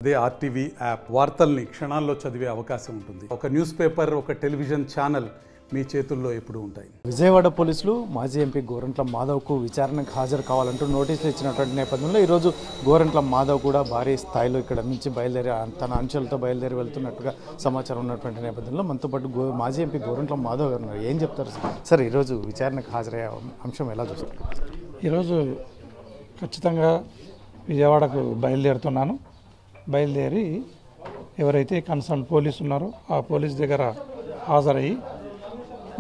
అదే RTV app వార్తల్ని క్షణాల్లో చదివే అవకాశం ఉంటుంది. ఒక న్యూస్ పేపర్, ఒక టెలివిజన్ ఛానల్ మీ చేతుల్లో ఎప్పుడూ ఉంటాయి. విజయవాడ పోలీసులు మాజీ ఎంపీ గోరంట్ల మాధవ్కు విచారణకు హాజరు కావాలంటూ నోటీసులు ఇచ్చినటువంటి నేపథ్యంలో ఈరోజు గోరంట్ల మాధవ్ కూడా భారీ స్థాయిలో ఇక్కడ నుంచి బయలుదేరి తన అంచెలతో బయలుదేరి వెళ్తున్నట్టుగా సమాచారం ఉన్నటువంటి నేపథ్యంలో మనతో పాటు మాజీ ఎంపీ గోరంట్ల మాధవ్ గారు ఉన్నారు. ఏం చెప్తారు సార్? ఈరోజు విచారణకు హాజరయ్యే అంశం ఎలా చూస్తారు? ఈరోజు ఖచ్చితంగా విజయవాడకు బయలుదేరి ఎవరైతే కన్సర్న్ పోలీసు ఉన్నారో ఆ పోలీస్ దగ్గర హాజరయ్యి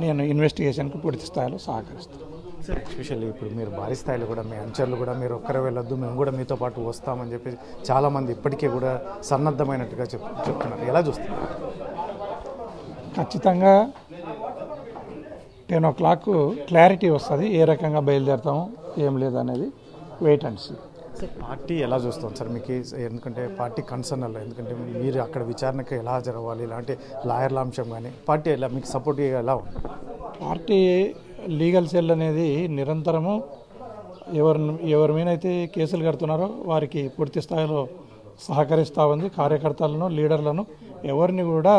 నేను ఇన్వెస్టిగేషన్కి పూర్తి స్థాయిలో సహకరిస్తాను. సార్, ఎస్పెషల్లీ ఇప్పుడు మీరు భారీ స్థాయిలో కూడా మీ అంచర్లు కూడా మీరు ఒక్కరే వెళ్ళొద్దు, మేము కూడా మీతో పాటు వస్తామని చెప్పి చాలామంది ఇప్పటికే కూడా సన్నద్ధమైనట్టుగా చెప్తున్నారు. ఎలా చూస్తున్నారు? ఖచ్చితంగా 10 o'clock క్లారిటీ వస్తుంది, ఏ రకంగా బయలుదేరుతాము ఏం లేదనేది. Wait and see. పార్టీ ఎలా చూస్తాం సార్ మీకు? ఎందుకంటే పార్టీ కన్సర్న్ అలా, ఎందుకంటే మీరు అక్కడ విచారణకు ఎలా హాజరవ్వాలి, ఇలాంటి లాయర్ల అంశం కానీ పార్టీ ఎలా మీకు సపోర్ట్ ఎలా ఉంది? పార్టీ లీగల్ సెల్ అనేది నిరంతరము ఎవరి మీద అయితే కేసులు కడుతున్నారో వారికి పూర్తి స్థాయిలో సహకరిస్తూ ఉంది. కార్యకర్తలను, లీడర్లను ఎవరిని కూడా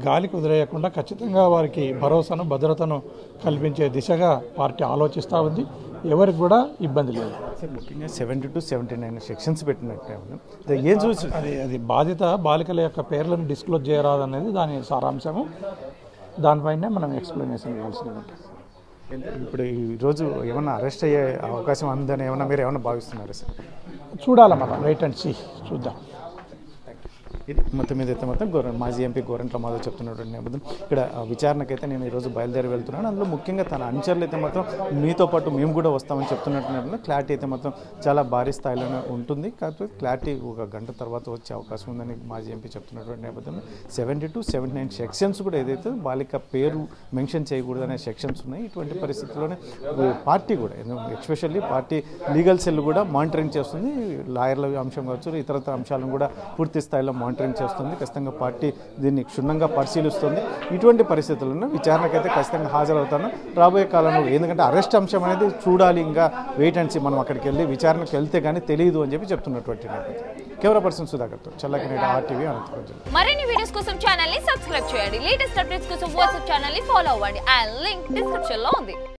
గాలికి వదిలేయకుండా ఖచ్చితంగా వారికి భరోసాను, భద్రతను కల్పించే దిశగా పార్టీ ఆలోచిస్తూ ఉంది. ఎవరికి కూడా ఇబ్బంది లేదు. ముఖ్యంగా 70 to 79 సెక్షన్స్ పెట్టినట్టు ఏం చూసి అది బాధిత బాలికల యొక్క పేర్లను డిస్క్లోజ్ చేయరాదనేది దాని సారాంశము. దానిపైనే మనం ఎక్స్ప్లెనేషన్ ఇవ్వాల్సి ఉంటుంది. ఇప్పుడు ఈరోజు ఏమన్నా అరెస్ట్ అయ్యే అవకాశం ఉందని మీరు ఏమన్నా భావిస్తున్నారు సార్? చూడాలి, మనం వెయిట్ అండ్ సీ, చూద్దాం. ఇది మొత్తం మీద అయితే మొత్తం మాజీ ఎంపీ గోరంట్ల మాధవ్ చెప్తున్నటువంటి నేపథ్యం ఇక్కడ విచారణకైతే నేను ఈరోజు బయలుదేరి వెళ్తున్నాను. అందులో ముఖ్యంగా తన అంచర్లు అయితే మొత్తం మీతో పాటు మేము కూడా వస్తామని చెప్తున్నట్టు క్లారిటీ అయితే మొత్తం చాలా భారీ స్థాయిలోనే ఉంటుంది. కాకపోతే క్లారిటీ ఒక గంట తర్వాత వచ్చే అవకాశం ఉందని మాజీ ఎంపీ చెప్తున్నటువంటి నేపథ్యంలో 70 to 79 సెక్షన్స్ కూడా ఏదైతే బాలిక పేరు మెన్షన్ చేయకూడదనే సెక్షన్స్ ఉన్నాయి. ఇటువంటి పరిస్థితుల్లోనే పార్టీ కూడా, ఎస్పెషల్లీ పార్టీ లీగల్ సెల్ కూడా మానిటరింగ్ చేస్తుంది. లాయర్ల అంశం కావచ్చు, ఇతర అంశాలను కూడా పూర్తి స్థాయిలో మానిటరింగ్ చేస్తుంది. ఖచ్చితంగా పార్టీ దీన్ని క్షుణ్ణంగా పరిశీలిస్తుంది. ఇటువంటి పరిస్థితుల్లో విచారణకైతే ఖచ్చితంగా హాజరవుతాను రాబోయే కాలంలో. ఎందుకంటే అరెస్ట్ అంశం అనేది చూడాలి, ఇంకా వెయిట్ అండ్ సీ. మనం అక్కడికి వెళ్ళి విచారణకు వెళ్తే కానీ తెలియదు అని చెప్పి చెప్తున్నటువంటి కెమెరా పర్సన్ సుధాకర్తో చల్లకినేటి ఆర్టీవీ అనంతపురం జిల్లా. మరిన్ని వీడియోస్ కోసం ఛానల్ ని సబ్స్క్రైబ్ చేయండి. లేటెస్ట్ అప్డేట్స్ కోసం వాట్సాప్ ఛానల్ ని ఫాలో అవ్వండి. ఆ లింక్ డిస్క్రిప్షన్ లో ఉంది.